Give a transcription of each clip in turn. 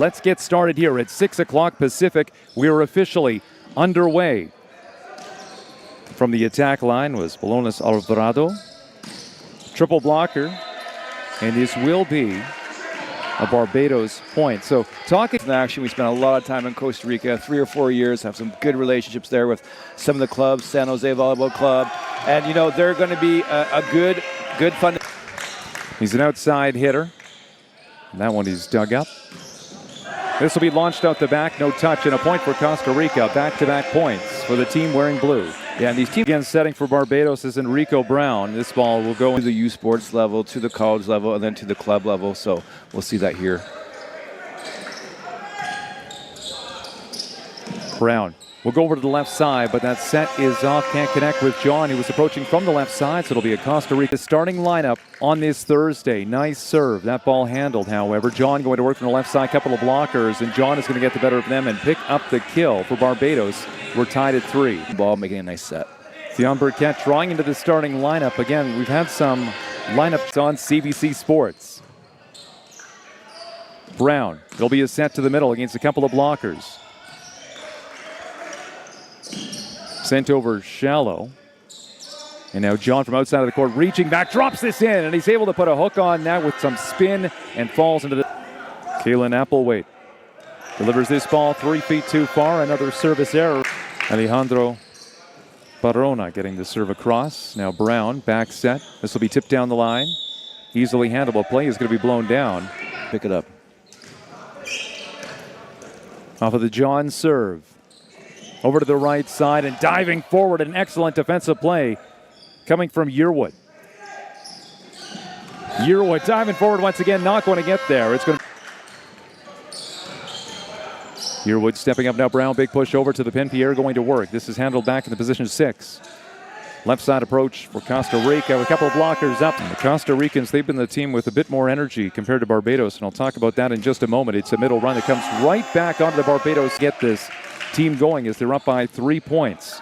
Let's get started here at 6 o'clock Pacific. We are officially underway. From the attack line was Bolonas Alvarado. Triple blocker. And this will be a Barbados point. So talking action, we spent a lot of time in Costa Rica, 3 or 4 years, have some good relationships there with some of the clubs, San Jose Volleyball Club. And, you know, they're going to be a good fun. He's an outside hitter. And that one he's dug up. This will be launched out the back, no touch, and a point for Costa Rica. Back-to-back points for the team wearing blue. Yeah, and these teams again setting for Barbados is Enrico Brown. This ball will go to the U Sports level, to the college level, and then to the club level. So we'll see that here. Brown will go over to the left side, but that set is off. Can't connect with John. He was approaching from the left side, so it'll be a Costa Rica starting lineup on this Thursday. Nice serve. That ball handled, however. John going to work from the left side, couple of blockers, and John is going to get the better of them and pick up the kill for Barbados. We're tied at 3. Ball making a nice set. Theon Burkett drawing into the starting lineup. Again, we've had some lineups on CBC Sports. Brown, it'll be a set to the middle against a couple of blockers. Sent over shallow. And now John from outside of the court reaching back, drops this in, and he's able to put a hook on that with some spin and falls into the... Kalen Applewhite delivers this ball 3 feet too far. Another service error. Alejandro Barona getting the serve across. Now Brown, back set. This will be tipped down the line. Easily handleable play is going to be blown down. Pick it up. Off of the John serve. Over to the right side and diving forward. An excellent defensive play coming from Yearwood. Yearwood diving forward once again. Not going to get there. It's going to... Yearwood stepping up now. Brown, big push over to the pin. Pierre going to work. This is handled back in the position 6. Left side approach for Costa Rica with a couple of blockers up. And the Costa Ricans, they've been the team with a bit more energy compared to Barbados, and I'll talk about that in just a moment. It's a middle run that comes right back onto the Barbados. Get this team going as they're up by 3 points.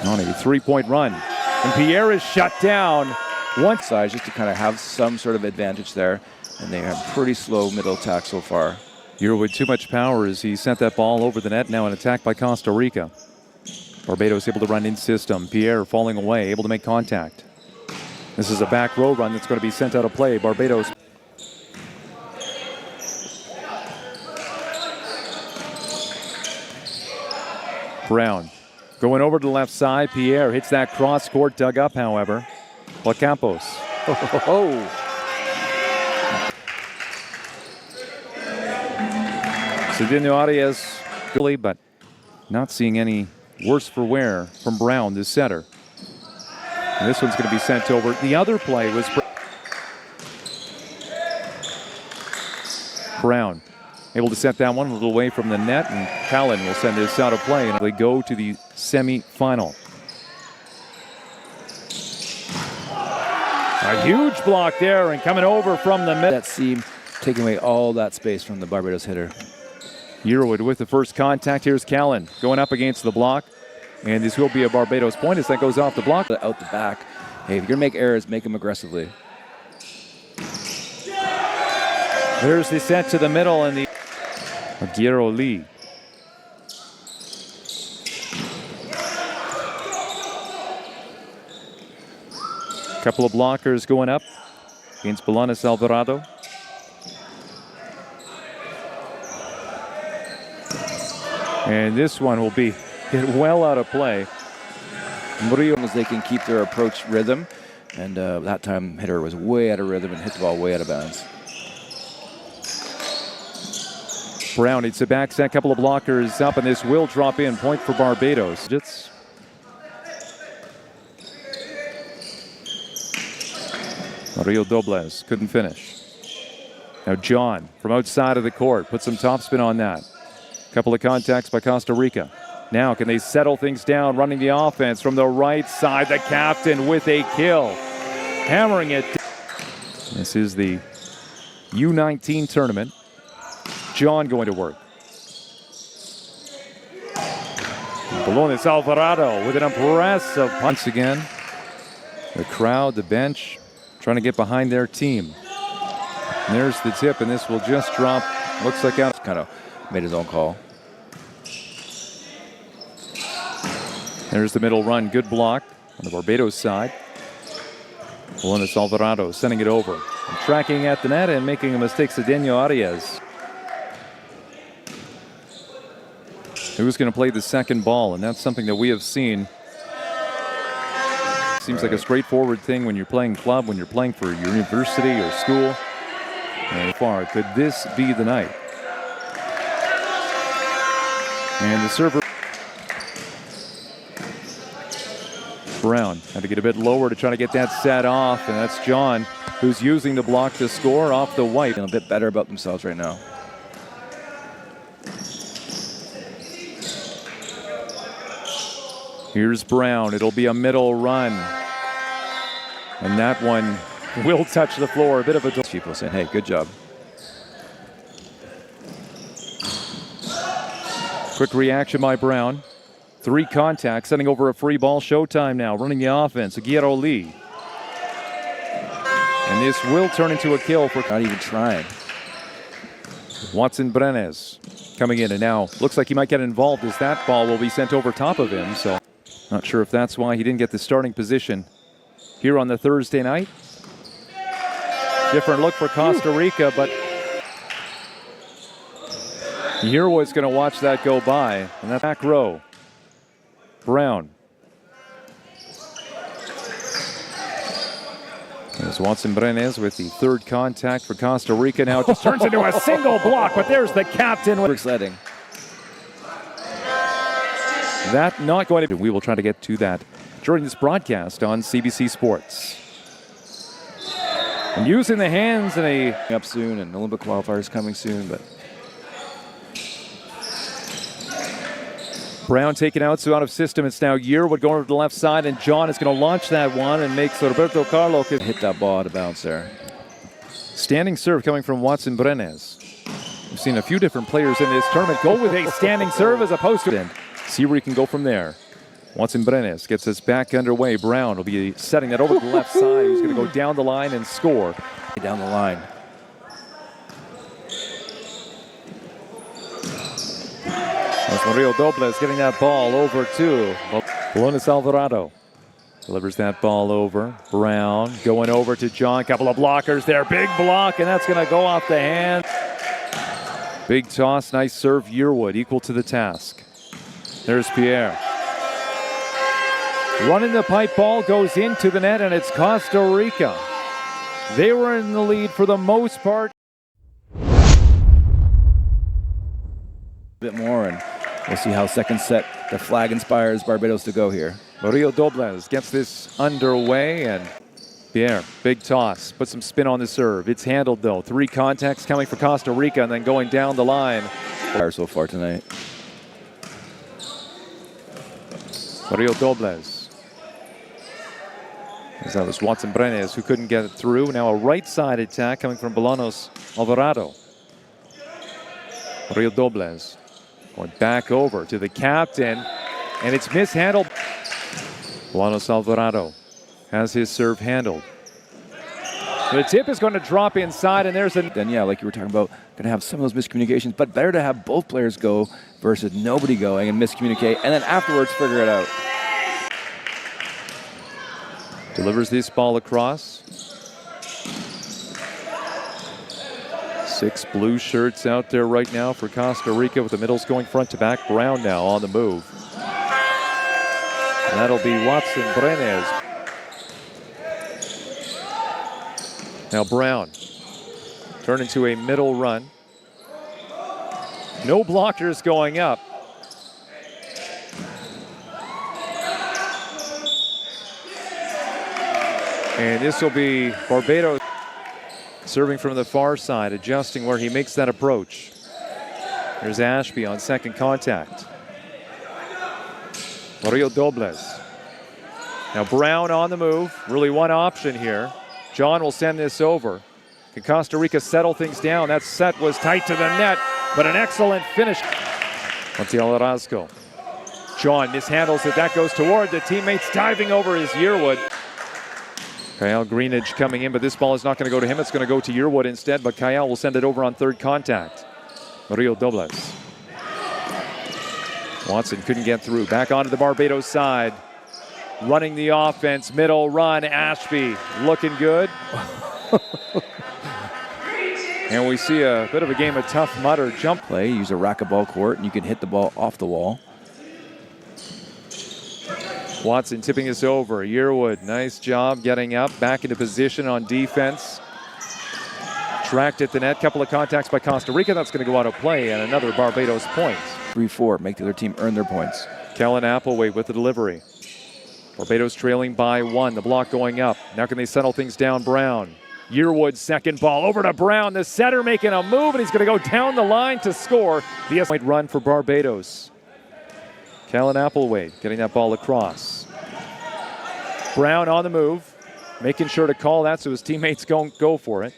On a 3-point run. And Pierre is shut down. One side just to kind of have some sort of advantage there. And they have pretty slow middle attack so far. Yearwood too much power as he sent that ball over the net. Now an attack by Costa Rica. Barbados able to run in system. Pierre falling away, able to make contact. This is a back row run that's going to be sent out of play. Barbados. Brown going over to the left side. Pierre hits that cross court, dug up, however. Campos. Cedinho Arias, but not seeing any worse for wear from Brown, the setter. And this one's going to be sent over. The other play was Brown. Able to set that one a little away from the net, and Callan will send this out of play, and they go to the semi-final. A huge block there, and coming over from the middle. That seam taking away all that space from the Barbados hitter. Yearwood with the first contact. Here's Callan going up against the block, and this will be a Barbados point as that goes off the block. Out the back. Hey, if you're going to make errors, make them aggressively. There's the set to the middle, and the Aguero Lee. Couple of blockers going up against Bolonas Alvarado. And this one will be get well out of play. Murillo, as they can keep their approach rhythm, and that time hitter was way out of rhythm and hit the ball way out of bounds. Brown needs a back set, couple of blockers up, and this will drop in. Point for Barbados. Mario Dobles couldn't finish. Now John from outside of the court put some topspin on that. Couple of contacts by Costa Rica. Now can they settle things down, running the offense from the right side. The captain with a kill, hammering it. This is the U19 tournament. John going to work. Bolonas Alvarado with an impressive punch again. The crowd, the bench, trying to get behind their team. And there's the tip, and this will just drop. Looks like out. Kind of made his own call. There's the middle run. Good block on the Barbados side. Luis Alvarado sending it over. And tracking at the net and making a mistake, Cedeno Arias. Who's going to play the second ball? And that's something that we have seen. Seems like a straightforward thing when you're playing club, when you're playing for your university or school. And far, could this be the night? And the server, Brown, had to get a bit lower to try to get that set off, and that's John, who's using the block to score off the white. Feeling a bit better about themselves right now. Here's Brown. It'll be a middle run. And that one will touch the floor. A bit of a... People saying, hey, good job. Quick reaction by Brown. 3 contacts, sending over a free ball. Showtime now, running the offense. Aguirre Lee. And this will turn into a kill for... Not even trying. Watson Brenes coming in, and now looks like he might get involved as that ball will be sent over top of him. So not sure if that's why he didn't get the starting position here on the Thursday night. Different look for Costa Rica, but Yearwood's going to watch that go by. And that back row. Brown. There's Watson Brenes with the 3rd contact for Costa Rica. Now it just turns into a single block, but there's the captain. Sledding. That not going to... We will try to get to that during this broadcast on CBC Sports. And using the hands in a... Up soon, and Olympic qualifiers coming soon, but... Brown taken out, so out of system. It's now Yearwood going over to the left side, and John is going to launch that one and makes Roberto Carlo hit that ball out of bounds there. Standing serve coming from Watson Brenes. We've seen a few different players in this tournament go with a standing serve as opposed to... See where he can go from there. Watson Brenes gets us back underway. Brown will be setting that over to the left side. He's going to go down the line and score. Down the line. That's Mario Dobles getting that ball over to Luis Alvarado. Delivers that ball over. Brown going over to John. Couple of blockers there. Big block, and that's going to go off the hand. Big toss. Nice serve. Yearwood equal to the task. There's Pierre. Running the pipe ball goes into the net, and it's Costa Rica. They were in the lead for the most part. A bit more, and we'll see how second set the flag inspires Barbados to go here. Mario Dobles gets this underway, and Pierre, big toss, put some spin on the serve. It's handled though. 3 contacts coming for Costa Rica, and then going down the line. So far tonight. Mario Dobles. As that was Watson Brenes who couldn't get it through. Now a right side attack coming from Luis Alvarado. Mario Dobles going back over to the captain, and it's mishandled. Luis Alvarado has his serve handled. The tip is going to drop inside, and there's a... Then, yeah, like you were talking about, going to have some of those miscommunications, but better to have both players go versus nobody going and miscommunicate, and then afterwards figure it out. Delivers this ball across. 6 blue shirts out there right now for Costa Rica, with the middles going front to back. Brown now on the move. And that'll be Watson Brenes. Now Brown turn into a middle run. No blockers going up. And this will be Barbados serving from the far side, adjusting where he makes that approach. There's Ashby on second contact. Mario Dobles. Now Brown on the move. Really one option here. John will send this over. Can Costa Rica settle things down? That set was tight to the net, but an excellent finish. Montiel Orozco. John mishandles it. That goes toward the teammates, diving over his Yearwood. Kyle Greenidge coming in, but this ball is not going to go to him. It's going to go to Yearwood instead, but Kyle will send it over on third contact. Rio Dobles. Watson couldn't get through. Back onto the Barbados side. Running the offense, middle run, Ashby looking good. And we see a bit of a game of tough mud or jump play. Use a racquetball court and you can hit the ball off the wall. Watson tipping this over. Yearwood, nice job getting up, back into position on defense. Tracked at the net, couple of contacts by Costa Rica. That's going to go out of play and another Barbados point. 3-4, make the other team earn their points. Kellen Applewhite with the delivery. Barbados trailing by 1, the block going up. Now can they settle things down? Brown. Yearwood, second ball over to Brown. The setter making a move, and he's going to go down the line to score. The point run for Barbados. Kellen Applewhite getting that ball across. Brown on the move, making sure to call that so his teammates don't go for it.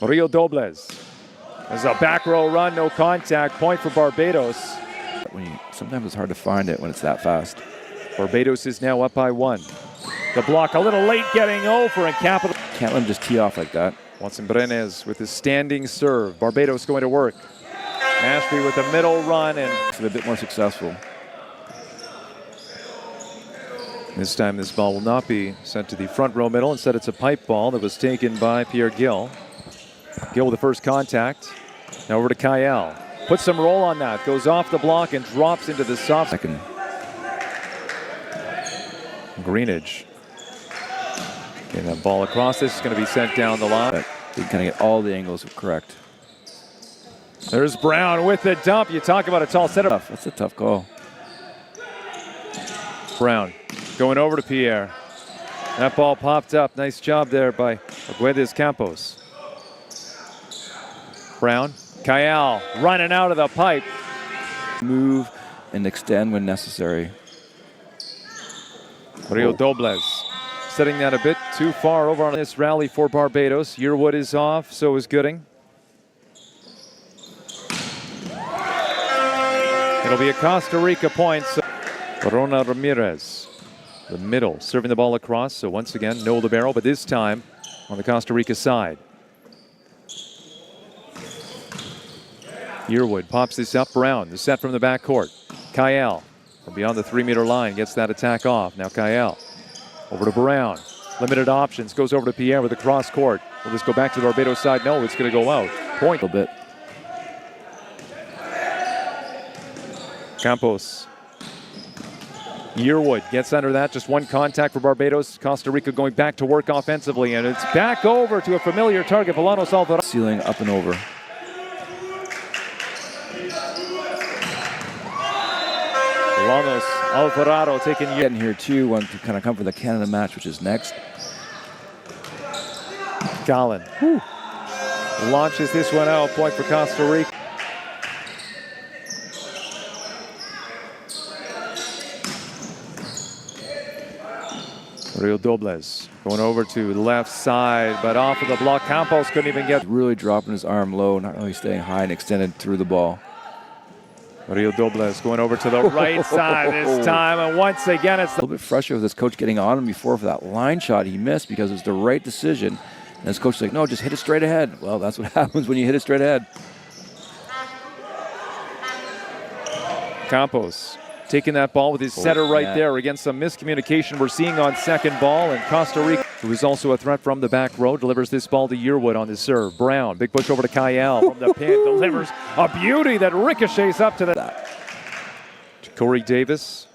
Rio Dobles. There's a back row run, no contact, point for Barbados. Sometimes it's hard to find it when it's that fast. Barbados is now up by 1. The block a little late getting over, and Capital can't let him just tee off like that. Watson Brenes with his standing serve. Barbados going to work. Ashby with the middle run and a bit more successful. This time this ball will not be sent to the front row middle. Instead it's a pipe ball that was taken by Pierre Gill. Gill with the first contact. Now over to Kyle. Puts some roll on that. Goes off the block and drops into the soft. Second. Greenidge. Getting that ball across. This is going to be sent down the line. You kind of get all the angles correct. There's Brown with the dump. You talk about a tall setup. That's a tough call. Brown going over to Pierre. That ball popped up. Nice job there by Aguedes Campos. Brown. Kyle running out of the pipe. Move and extend when necessary. Rio Dobles setting that a bit too far over on this rally for Barbados. Yearwood is off, so is Gooding. It'll be a Costa Rica point. So Corona Ramirez, the middle, serving the ball across. So once again, no libero, but this time on the Costa Rica side. Yearwood pops this up. Brown, the set from the backcourt. Kyle from beyond the 3-meter line gets that attack off. Now Kyle over to Brown. Limited options. Goes over to Pierre with the cross court. Will this go back to the Barbados side? No, it's going to go out. Point. A little bit. Campos. Yearwood gets under that. Just one contact for Barbados. Costa Rica going back to work offensively. And it's back over to a familiar target. Volanos Alvarado. Ceiling up and over. Volanos Alvarado taking getting here too. Want to kind of come for the Canada match, which is next. Collin launches this one out. Point for Costa Rica. Rio Dobles going over to the left side, but off of the block. Campos couldn't even get. Really dropping his arm low, not really staying high and extended through the ball. Rio Dobles going over to the right side this time, and once again it's a little bit frustrated with his coach getting on him before for that line shot he missed because it was the right decision. And his coach is like, no, just hit it straight ahead. Well, that's what happens when you hit it straight ahead. Campos taking that ball with his setter right there against some miscommunication we're seeing on second ball. And Costa Rica, who is also a threat from the back row, delivers this ball to Yearwood on the serve. Brown, big push over to Kyle from the pin, delivers a beauty that ricochets up to the... Corey Davis.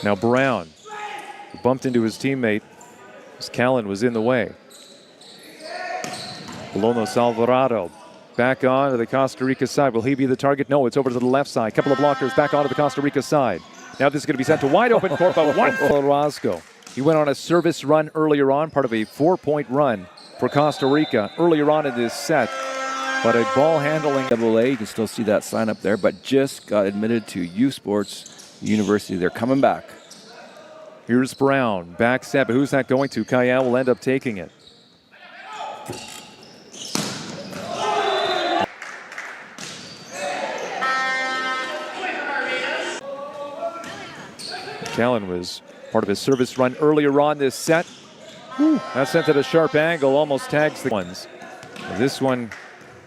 Now Brown, who bumped into his teammate as Callan was in the way. Volanos Alvarado. Back on to the Costa Rica side. Will he be the target? No, it's over to the left side. Couple of blockers back onto the Costa Rica side. Now this is going to be sent to wide open court, but one for Roscoe. He went on a service run earlier on, part of a 4-point run for Costa Rica earlier on in this set. But a ball handling. AA, you can still see that sign up there, but just got admitted to U Sports University. They're coming back. Here's Brown, back set, but who's that going to? Kyle will end up taking it. Callan was part of his service run earlier on this set. That sent at a sharp angle, almost tags the ones. This one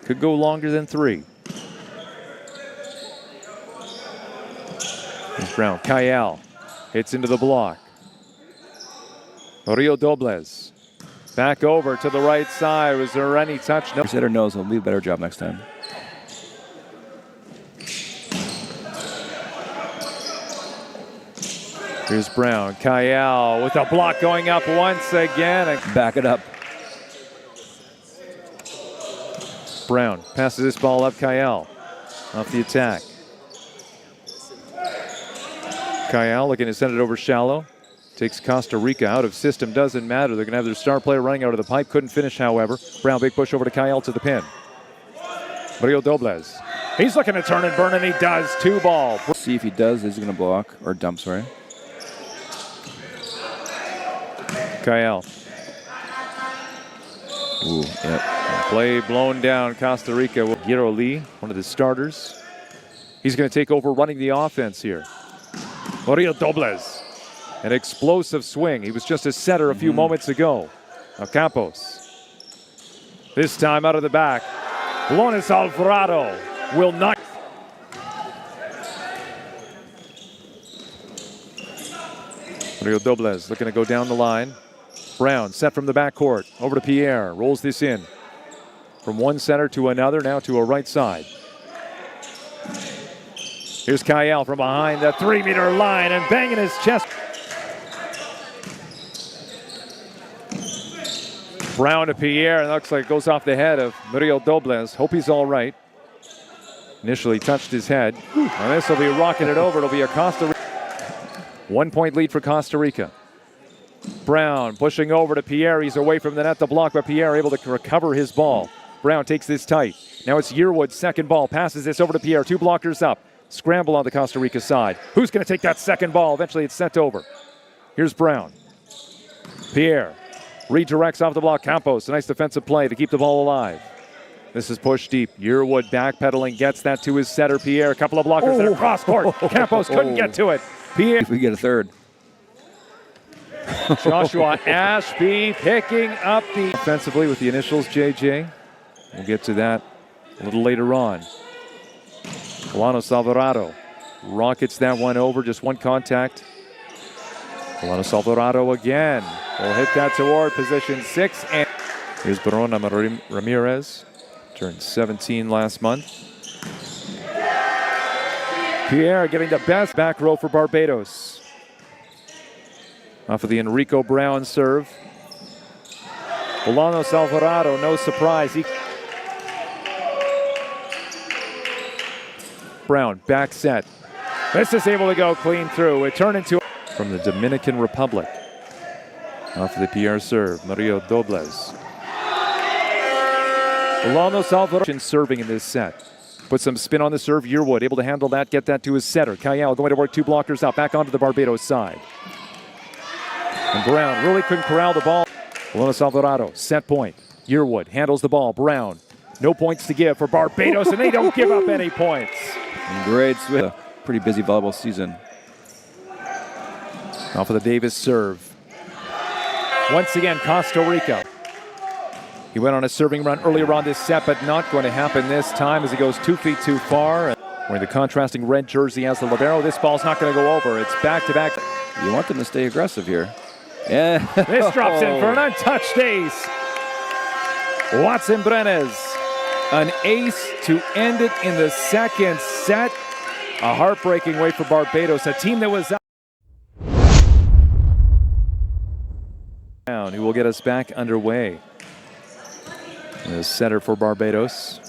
could go longer than 3. Here's Brown. Kayal hits into the block. Rio Dobles back over to the right side. Was there any touch? No. Setter knows he'll do a better job next time. Here's Brown. Kayal with a block going up once again. Back it up. Brown passes this ball up. Kayal off the attack. Kayal looking to send it over shallow. Takes Costa Rica out of system. Doesn't matter. They're going to have their star player running out of the pipe. Couldn't finish, however. Brown, big push over to Kayal to the pin. Rio Dobles. He's looking to turn and burn, and he does. 2 ball. See if he does. Is he going to block or dump, sorry? Kayal. Ooh, yep. Play blown down. Costa Rica. Giro Lee, one of the starters. He's going to take over running the offense here. Rio Dobles. An explosive swing. He was just a setter a few moments ago. Now Campos. This time out of the back. Lones Alvarado will not. Rio Dobles looking to go down the line. Brown set from the backcourt. Over to Pierre. Rolls this in. From one center to another, now to a right side. Here's Kayal from behind the 3-meter line and banging his chest. Brown to Pierre, and looks like it goes off the head of Rio Dobles. Hope he's all right. Initially touched his head. And this will be rocketed over. It'll be a Costa Rica. 1-point lead for Costa Rica. Brown pushing over to Pierre. He's away from the net, the block, but Pierre able to recover his ball. Brown takes this tight. Now it's Yearwood's second ball. Passes this over to Pierre. 2 blockers up. Scramble on the Costa Rica side. Who's going to take that second ball? Eventually it's sent over. Here's Brown. Pierre redirects off the block. Campos, a nice defensive play to keep the ball alive. This is pushed deep. Yearwood backpedaling, gets that to his setter, Pierre. A couple of blockers that are cross court. Campos couldn't get to it. Pierre. If we get a third. Joshua Ashby picking up the offensively with the initials JJ. We'll get to that a little later on. Colanos Alvarado rockets that one over, just one contact. Colanos Alvarado again. Will hit that toward position 6. And here's Barona Ramirez, turned 17 last month. Pierre getting the best back row for Barbados. Off of the Enrico Brown serve. Colanos Alvarado, no surprise. Brown, back set. This is able to go clean through. It turned into from the Dominican Republic. Off of the Pierre serve, Rio Dobles. Colanos Alvarado serving in this set. Put some spin on the serve. Yearwood able to handle that, get that to his setter. Kayal going to work 2 blockers out, back onto the Barbados side. And Brown really couldn't corral the ball. Colanos Alvarado, set point. Yearwood handles the ball. Brown, no points to give for Barbados, and they don't give up any points. Great switch. Pretty busy volleyball season. Off of the Davis serve. Once again, Costa Rica. He went on a serving run earlier on this set, but not going to happen this time as he goes 2 feet too far. Wearing the contrasting red jersey as the libero. This ball's not going to go over. It's back-to-back. You want them to stay aggressive here. Yeah. This drops in for an untouched ace. Watson Brenes, an ace to end it in the second set. A heartbreaking way for Barbados, a team that was out. Who will get us back underway. The setter for Barbados.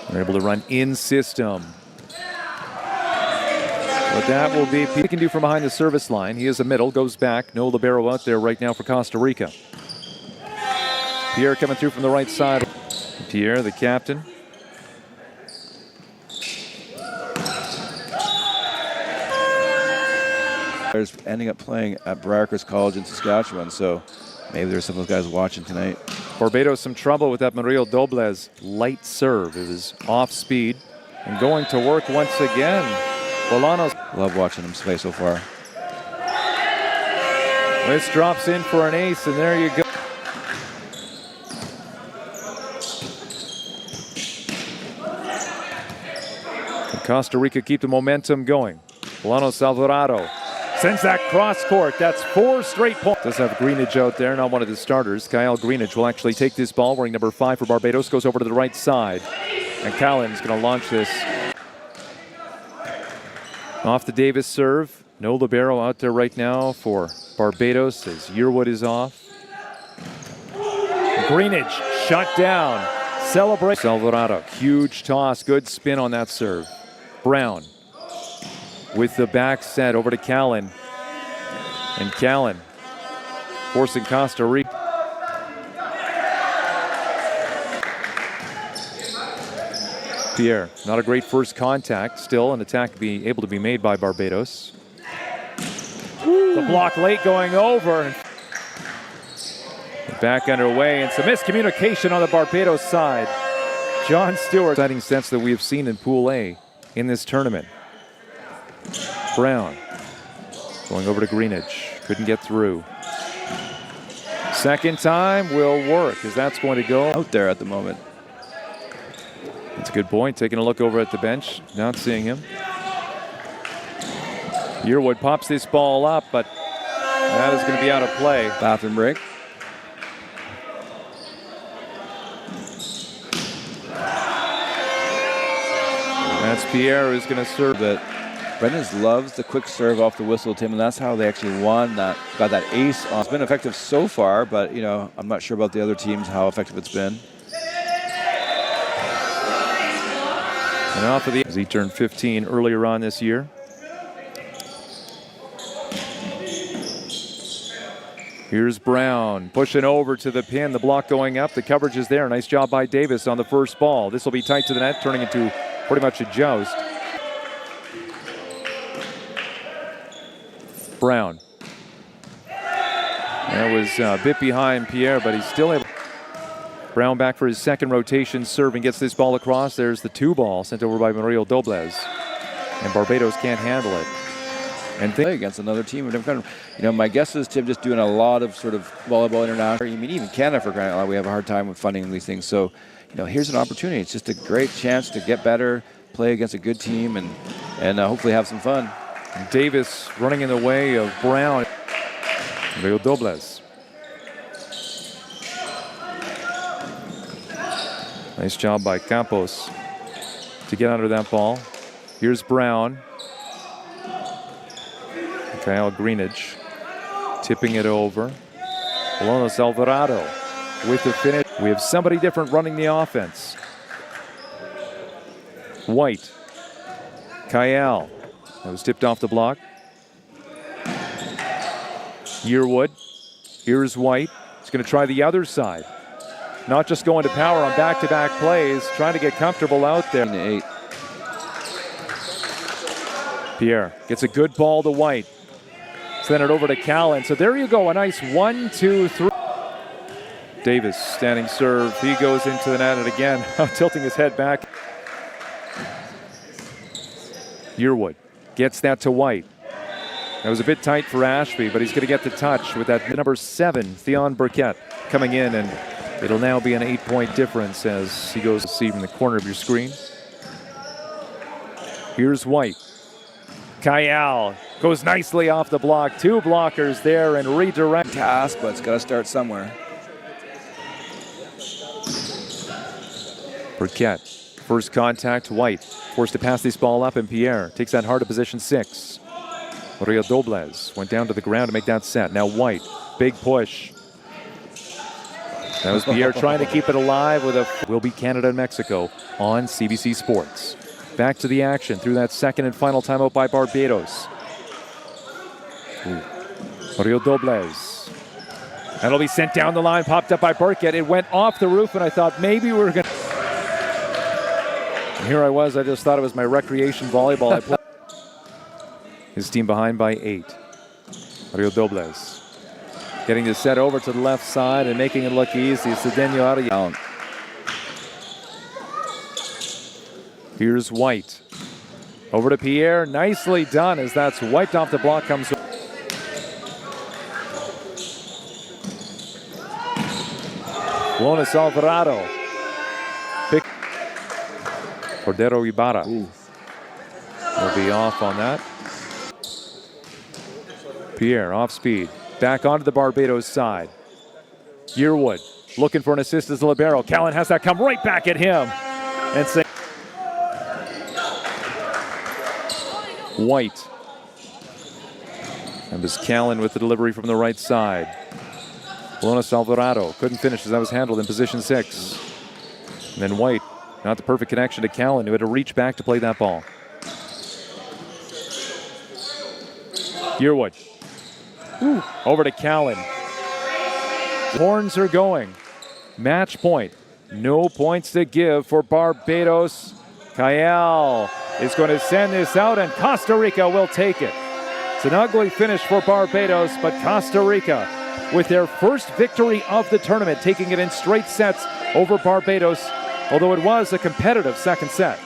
They're able to run in system. But that will be he can do from behind the service line. He is a middle, goes back. No libero out there right now for Costa Rica. Pierre coming through from the right side. Pierre, the captain. Ending up playing at Briarcrest College in Saskatchewan, so maybe there's some of those guys watching tonight. Barbados some trouble with that Rio Dobles light serve. It was off speed and going to work once again. Bolanos. Love watching him play so far. This drops in for an ace, and there you go. Costa Rica keep the momentum going. Bolanos Alvarado sends that cross court. That's 4 straight points. Does have Greenidge out there, not one of the starters. Kyle Greenidge will actually take this ball, wearing number 5 for Barbados. Goes over to the right side. And Callan's going to launch this. Off the Davis serve. No libero out there right now for Barbados as Yearwood is off. Greenidge shut down. Celebrate. Alvarado, huge toss. Good spin on that serve. Brown with the back set over to Callan. And Callan forcing Costa Rica. Pierre, not a great first contact. Still an attack be able to be made by Barbados. The block late going over. Back underway and some miscommunication on the Barbados side. John Stewart. Exciting sense that we have seen in Pool A in this tournament. Brown going over to Greenidge. Couldn't get through. Second time will work as that's going to go. Out there at the moment. That's a good point. Taking a look over at the bench. Not seeing him. Yearwood pops this ball up, but that is going to be out of play. Bathroom break. That's Pierre who's going to serve it. Brendan's loves the quick serve off the whistle, Tim, and that's how they actually won that, got that ace on. It's been effective so far, but you know, I'm not sure about the other teams, how effective it's been. And off of the, as he turned 15 earlier on this year. Here's Brown pushing over to the pin, the block going up, the coverage is there. Nice job by Davis on the first ball. This will be tight to the net, turning into pretty much a joust. Brown. That was a bit behind Pierre, but he's still able. Brown back for his second rotation serve and gets this ball across. There's the 2 ball sent over by Mario Doblez. And Barbados can't handle it. And Play against another team. You know, my guess is Tim just doing a lot of sort of volleyball international. I mean, even Canada, for crying out loud, we have a hard time with funding these things. So, you know, here's an opportunity. It's just a great chance to get better, play against a good team, and hopefully have some fun. Davis running in the way of Brown. Mario Doblez. Nice job by Campos to get under that ball. Here's Brown. Kyle Greenidge tipping it over. Bolanos Alvarado with the finish. We have somebody different running the offense. White. Kyle. That was tipped off the block. Yearwood. Here's White. He's going to try the other side. Not just going to power on back-to-back plays, trying to get comfortable out there. 8. Pierre gets a good ball to White. Send it over to Callan. So there you go, a nice 1, 2, 3. Davis standing serve. He goes into the net and again, tilting his head back. Yearwood gets that to White. That was a bit tight for Ashby, but he's going to get the touch with that number 7, Theon Burkett, coming in, and it'll now be an 8-point difference as he goes to see from the corner of your screen. Here's White. Kyle goes nicely off the block. 2 blockers there and redirect. Task, but it's got to start somewhere. Burkett, first contact, White. Forced to pass this ball up, and Pierre takes that hard to position 6. Mario Doblez went down to the ground to make that set. Now White, big push. That was Pierre trying to keep it alive with a... Will be Canada and Mexico on CBC Sports. Back to the action through that second and final timeout by Barbados. Mario Doblez. That'll be sent down the line, popped up by Burkett. It went off the roof, and I thought maybe we were going to... And here I was, I just thought it was my recreation volleyball I played. His team behind by 8. Mario Doblez. Getting the set over to the left side and making it look easy. Cedeno Arias. Here's White. Over to Pierre, nicely done as that's wiped off the block. Comes Lunes Alvarado. Cordero Ibarra will be off on that. Pierre off speed. Back onto the Barbados side. Yearwood looking for an assist as the libero. Callan has that come right back at him. And say White. And was Callan with the delivery from the right side. Lunes Alvarado couldn't finish as that was handled in position 6. And then White, not the perfect connection to Callan, who had to reach back to play that ball. Yearwood. Over to Callan. Horns are going. Match point. No points to give for Barbados. Kyle is going to send this out, and Costa Rica will take it. It's an ugly finish for Barbados, but Costa Rica, with their first victory of the tournament, taking it in straight sets over Barbados, although it was a competitive second set.